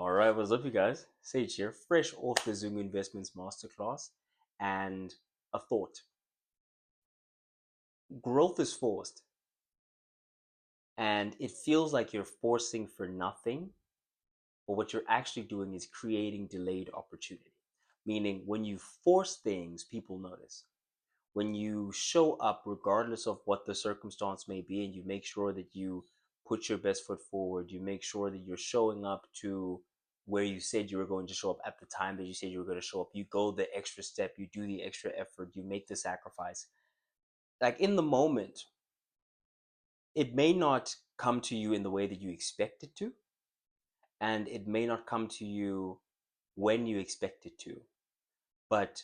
All right, what's up, you guys? Sage here, fresh off the Zoom Investments Masterclass. And a thought: growth is forced, and it feels like you're forcing for nothing, but what you're actually doing is creating delayed opportunity. Meaning, when you force things, people notice. When you show up, regardless of what the circumstance may be, and you make sure that you put your best foot forward, you make sure that you're showing up to where you said you were going to show up at the time that you said you were going to show up. You go the extra step, you do the extra effort, you make the sacrifice. Like in the moment, it may not come to you in the way that you expect it to, and it may not come to you when you expect it to. But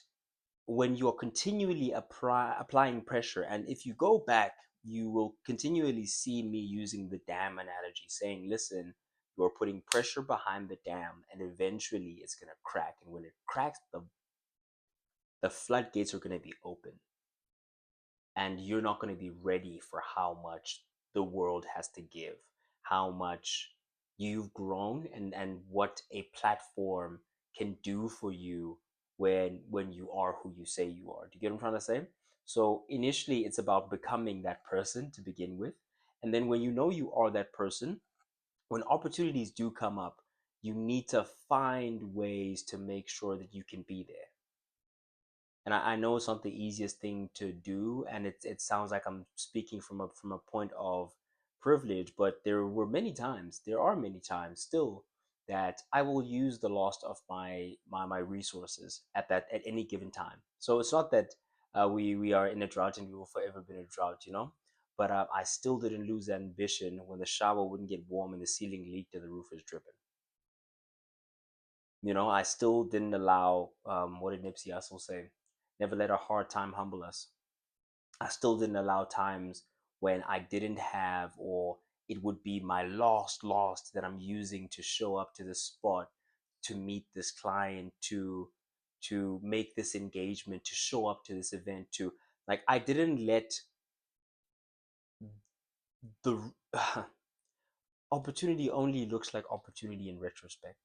when you're continually applying pressure, and if you go back, you will continually see me using the dam analogy, saying, listen, you're putting pressure behind the dam, and eventually it's going to crack. And when it cracks, the floodgates are going to be open, and you're not going to be ready for how much the world has to give, how much you've grown, and what a platform can do for you when you are who you say you are. Do you get what I'm trying to say? So initially it's about becoming that person to begin with, and then when you know you are that person, when opportunities do come up, you need to find ways to make sure that you can be there. And I know it's not the easiest thing to do, and it sounds like I'm speaking from a point of privilege, but there are many times still that I will use the last of my resources at any given time. So it's not that we are in a drought and we will forever be in a drought, you know. But I still didn't lose ambition when the shower wouldn't get warm and the ceiling leaked and the roof is dripping. You know, I still didn't allow, what did Nipsey Hussle say? Never let a hard time humble us. I still didn't allow times when I didn't have, or it would be my lost that I'm using to show up to this spot, to meet this client, to make this engagement, to show up to this event, to, like, I didn't let the opportunity only looks like opportunity in retrospect.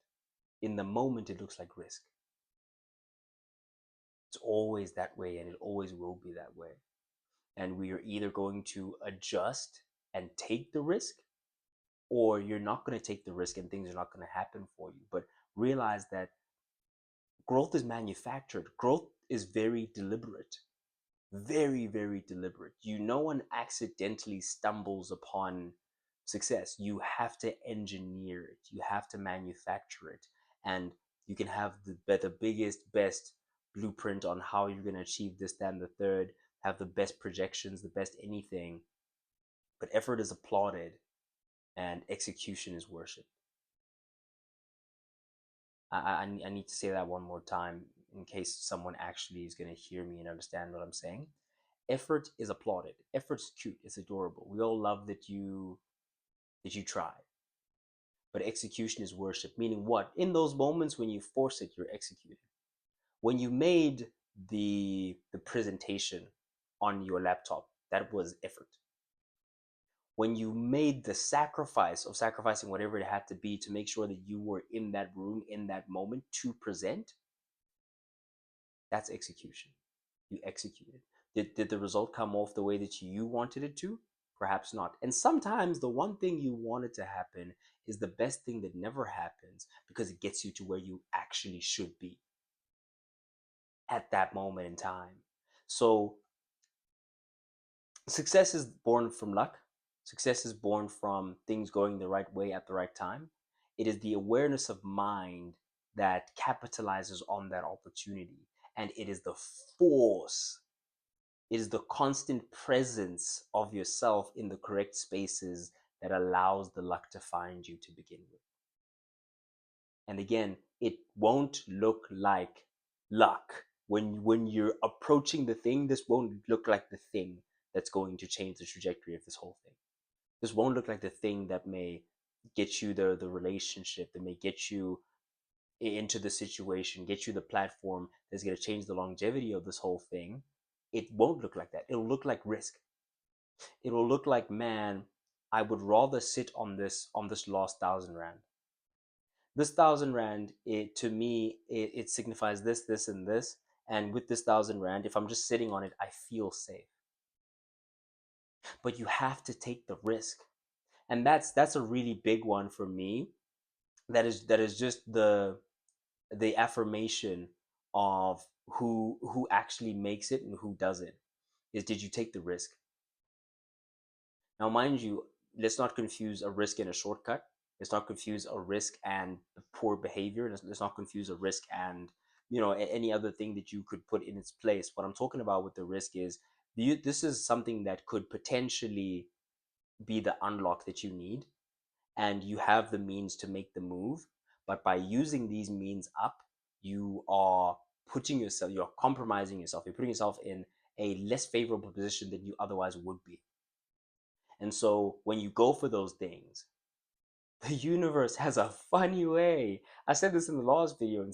In the moment, it looks like risk. It's always that way, and it always will be that way. And we are either going to adjust and take the risk, or you're not going to take the risk and things are not going to happen for you. But realize that growth is manufactured. Growth is very deliberate, very, very deliberate. No one accidentally stumbles upon success. You have to engineer it, you have to manufacture it. And you can have the biggest, best blueprint on how you're going to achieve this, that, and the third, have the best projections, the best anything. But effort is applauded and execution is worship. I need to say that one more time in case someone actually is going to hear me and understand what I'm saying. Effort is applauded. Effort's cute. It's adorable. We all love that you try. But execution is worship. Meaning what? In those moments when you force it, you're executing. When you made the presentation on your laptop, that was effort. When you made the sacrifice of sacrificing whatever it had to be to make sure that you were in that room in that moment to present, that's execution. You executed. Did the result come off the way that you wanted it to? Perhaps not. And sometimes the one thing you wanted to happen is the best thing that never happens, because it gets you to where you actually should be at that moment in time. So success is born from luck. Success is born from things going the right way at the right time. It is the awareness of mind that capitalizes on that opportunity. And it is the force, it is the constant presence of yourself in the correct spaces that allows the luck to find you to begin with. And again, it won't look like luck. When you're approaching the thing, this won't look like the thing that's going to change the trajectory of this whole thing. This won't look like the thing that may get you the relationship, that may get you into the situation, get you the platform that's going to change the longevity of this whole thing. It won't look like that. It'll look like risk. It'll look like, man, I would rather sit on this last 1,000 rand This 1,000 rand, it to me, it signifies this, this, and this. And with this 1,000 rand, if I'm just sitting on it, I feel safe. But you have to take the risk, and that's a really big one for me. That is just the affirmation of who actually makes it and who doesn't. Is, did you take the risk? Now, mind you, let's not confuse a risk and a shortcut. Let's not confuse a risk and poor behavior. Let's not confuse a risk and any other thing that you could put in its place. What I'm talking about with the risk is this is something that could potentially be the unlock that you need, and you have the means to make the move. But by using these means up, you are you're compromising yourself. You're putting yourself in a less favorable position than you otherwise would be. And so when you go for those things, the universe has a funny way. I said this in the last video. I'm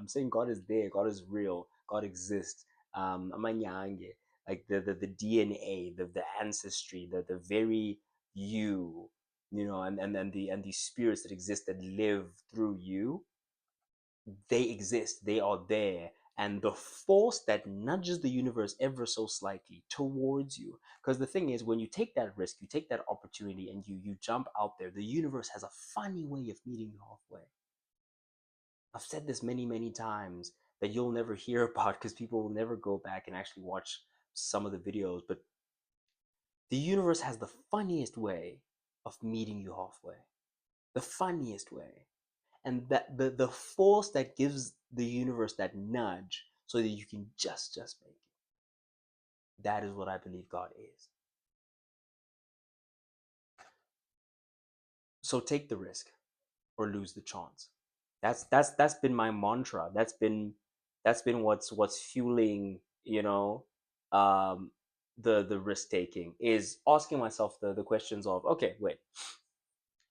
saying God is there, God is real, God exists. Amanyange, like the DNA, the ancestry, the very you, and the spirits that exist that live through you, they exist, they are there. And the force that nudges the universe ever so slightly towards you, because the thing is, when you take that risk, you take that opportunity, and you jump out there, the universe has a funny way of meeting you halfway. I've said this many times that you'll never hear about, because people will never go back and actually watch some of the videos, but the universe has the funniest way of meeting you halfway. The funniest way. And that the force that gives the universe that nudge so that you can just make it, that is what I believe God is. So take the risk or lose the chance. That's been my mantra. That's been what's fueling, um the risk taking, is asking myself the questions of, okay, wait,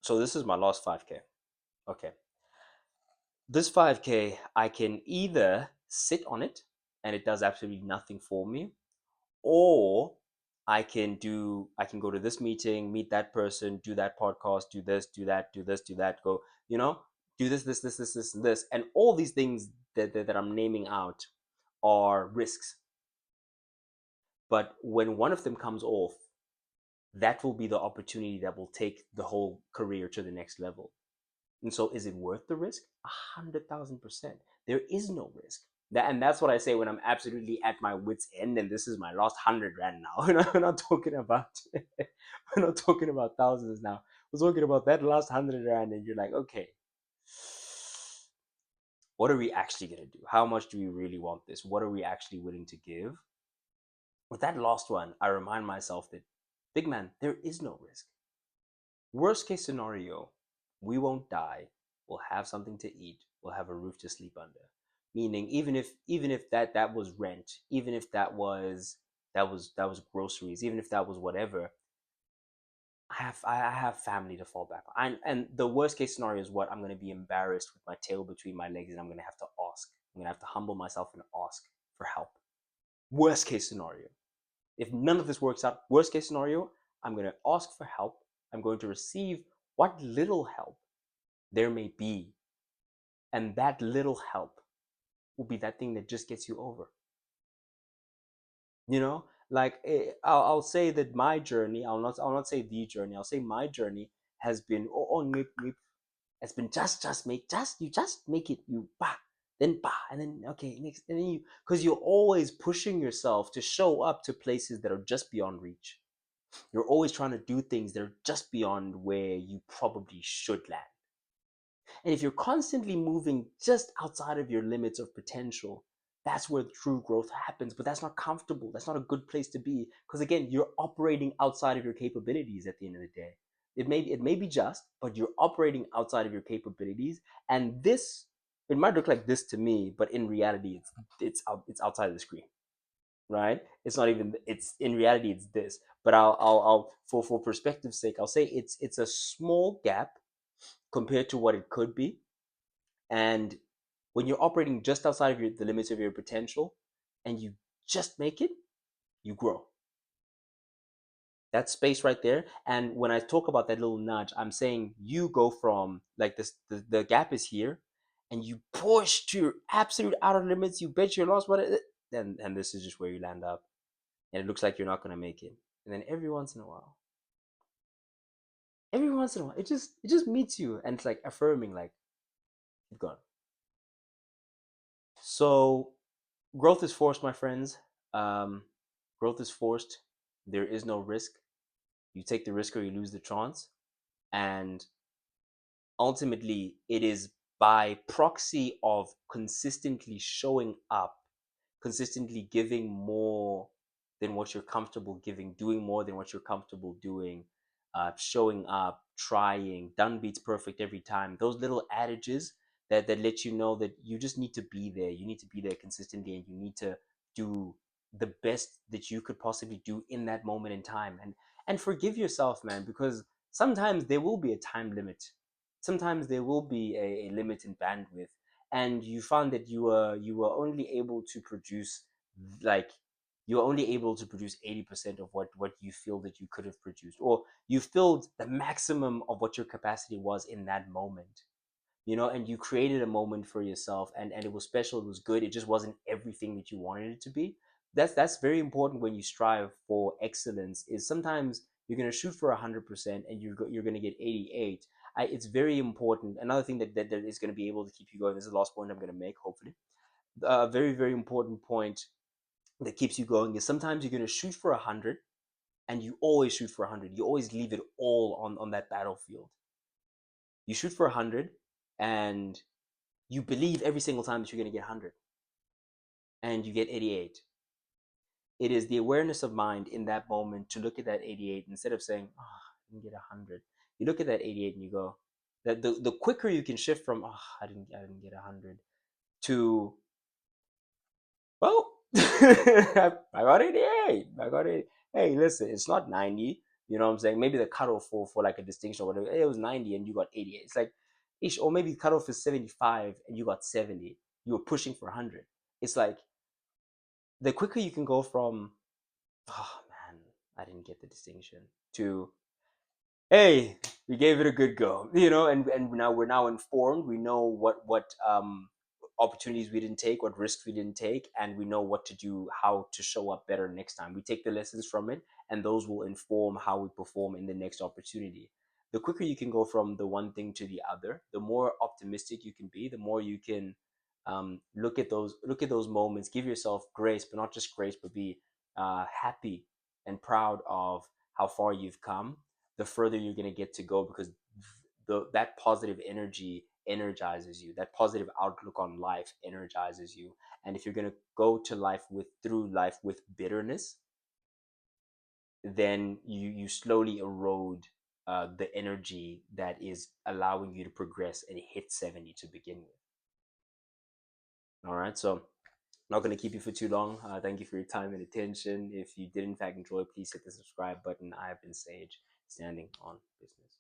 so this is my last 5K. Okay, this 5K, I can either sit on it and it does absolutely nothing for me, or I can go to this meeting, meet that person, do that podcast, do this, do that, do this, do that, go, do this, and this, and all these things that I'm naming out are risks. But when one of them comes off, that will be the opportunity that will take the whole career to the next level. And so, is it worth the risk? 100,000%. There is no risk. And that's what I say when I'm absolutely at my wit's end, and this is my last 100 rand now. We're not talking about we're not talking about thousands now. We're talking about that last 100 rand, and you're like, okay, what are we actually gonna do? How much do we really want this? What are we actually willing to give? With that last one, I remind myself that, big man, there is no risk. Worst case scenario, we won't die. We'll have something to eat. We'll have a roof to sleep under. Meaning, even if that was rent, even if that was groceries, even if that was whatever, I have family to fall back on. And the worst case scenario is what? I'm gonna be embarrassed with my tail between my legs, and I'm gonna have to ask. I'm gonna have to humble myself and ask for help. Worst case scenario. If none of this works out, worst case scenario, I'm going to ask for help. I'm going to receive what little help there may be. And that little help will be that thing that just gets you over. Like, I'll say that my journey, I'll not say the journey, I'll say my journey has been, has been just make it, you bah, then bah, and then okay, next, and then because you're always pushing yourself to show up to places that are just beyond reach. You're always trying to do things that are just beyond where you probably should land. And if you're constantly moving just outside of your limits of potential, that's where true growth happens. But that's not comfortable. That's not a good place to be. Because again, you're operating outside of your capabilities at the end of the day. It may be just, but you're operating outside of your capabilities. And this, it might look like this to me, but in reality, it's outside of the screen, right? It's not even, it's in reality it's this. But I'll for perspective's sake, I'll say it's a small gap compared to what it could be. And when you're operating just outside of the limits of your potential, and you just make it, you grow. That space right there. And when I talk about that little nudge, I'm saying you go from like this, the gap is here, and you push to your absolute outer limits. You bet your lost, what, and this is just where you land up, and it looks like you're not gonna make it. And then every once in a while, it just meets you, and it's like affirming, like keep going. So growth is forced, my friends. Um, growth is forced. There is no risk. You take the risk or you lose the chance. And ultimately, it is by proxy of consistently showing up, consistently giving more than what you're comfortable giving, doing more than what you're comfortable doing, showing up, trying. Done beats perfect every time. Those little adages that let you know that you just need to be there. You need to be there consistently, and you need to do the best that you could possibly do in that moment in time. And forgive yourself, man, because sometimes there will be a time limit. Sometimes there will be a limit in bandwidth, and you found that you were only able to produce, like, you're only able to produce 80% of what you feel that you could have produced, or you filled the maximum of what your capacity was in that moment, and you created a moment for yourself, and it was special, it was good, it just wasn't everything that you wanted it to be. That's very important when you strive for excellence, is sometimes you're going to shoot for 100% and you're going to get 88. It's very important. Another thing that is going to be able to keep you going, this is the last point I'm going to make, hopefully. A very, very important point that keeps you going is sometimes you're going to shoot for 100, and you always shoot for 100. You always leave it all on that battlefield. You shoot for 100, and you believe every single time that you're going to get 100, and you get 88. It is the awareness of mind in that moment to look at that 88, instead of saying, oh, I didn't get 100. You look at that 88 and you go, that the quicker you can shift from, oh, I didn't get 100, to, well, I got 88. I got it. Hey, listen, it's not 90. You know what I'm saying? Maybe the cutoff for like a distinction or whatever, hey, it was 90 and you got 88. It's like, ish, or maybe the cutoff is 75 and you got 70. You were pushing for 100. It's like, the quicker you can go from, oh man, I didn't get the distinction, to, hey, we gave it a good go, and now we're now informed. We know what opportunities we didn't take, what risks we didn't take, and we know what to do, how to show up better next time. We take the lessons from it, and those will inform how we perform in the next opportunity. The quicker you can go from the one thing to the other, the more optimistic you can be, the more you can, look at those moments, give yourself grace, but not just grace, but be happy and proud of how far you've come. The further you're going to get to go, because that positive energy energizes you, that positive outlook on life energizes you. And if you're going to go to life through life with bitterness, then you slowly erode the energy that is allowing you to progress and hit 70 to begin with. All right, so not going to keep you for too long. Thank you for your time and attention. If you did in fact enjoy, please hit the subscribe button. I have been Sage, standing on business.